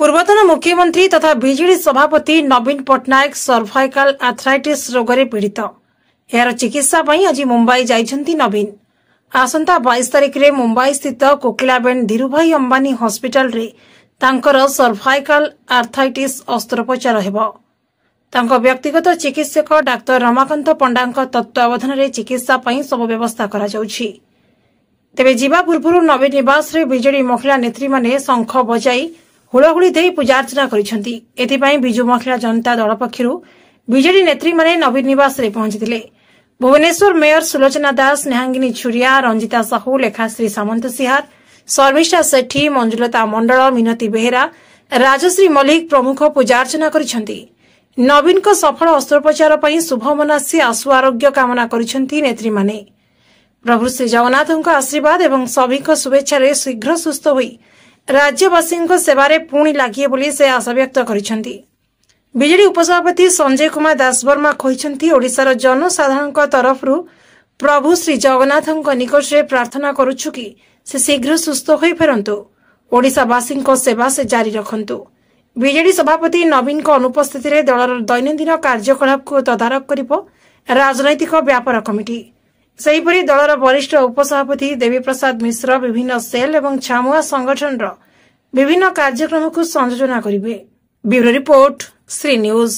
पूर्वतन मुख्यमंत्री तथा बीजेडी सभापति नवीन पट्टनायक सर्वाइकल आर्थराइटिस रोगरे पीड़ित। यार चिकित्सा पई आज मुंबई जाइछंती नवीन। आसंता 22 तारिख रे मुंबई स्थित कोकिलाबेन धीरुभाई अंबानी हॉस्पिटल रे तांकर सर्वाइकल आर्थराइटिस अस्त्रोपचार हेबो। तांको व्यक्तिगत चिकित्सक डाक्टर रमाकांत पंडांक तत्वावधान रे चिकित्सा पई सब व्यवस्था करा जाउछि। तेबे जीवा पूर्व नवीन निवास रे बीजेडी महिला नेत्री माने शंख बजाई हुड़हुड़ी दे पूजार्चना करिसेंती। एथिपाई बिजु महिला जनता दल पक्षरु बीजेडी नेत्री माने नवीन निवास रे पहुंचीथिले। भुवनेश्वर मेयर सुलोचना दास, नेहांगिनी छुरिया, रंजिता साहू, लेखाश्री सामंत सिहार, शर्मिष्ठा सेठी, मंजुलता मंडल, मिनती बेहेरा, राजश्री मल्लिक प्रमुख पूजार्चना करिसेंती। नवीन को सफल अस्त्रोपचार पई शुभमनासी आशु आरोग्य कामना करिसेंती नेत्री माने। प्रभु श्री जगन्नाथଙ୍କ आशीर्वाद एवं सभी शुभेच्छा रे शीघ्र सुस्थ होई राज्यवासी सेवारे पुणी लागिए बोली से आशा व्यक्त करिसेंती। बीजेडी उपसभापति संजय कुमार दासवर्मा कहिसेंती ओडिशार जनसाधारण तरफरु प्रभु श्री जगन्नाथଙ୍କ निकट में प्रार्थना करुछु कि से शीघ्र सुस्थ होई फेरंतु, ओडिशावासी सेवा से जारी रखंतु। बीजेडी सभापति नवीन अनुपस्थिति रे दलर दैनंदिन कार्यकलाप को तदारख करिबो राजनैतिक व्यापार कमिटी। सेहीपरि दलर वरिष्ठ उपसभापति देवी प्रसाद मिश्र विभिन्न सेल एवं छामुआ संगठन विभिन्न कार्यक्रम को संयोजना करिवे। Bureau report, Shri news.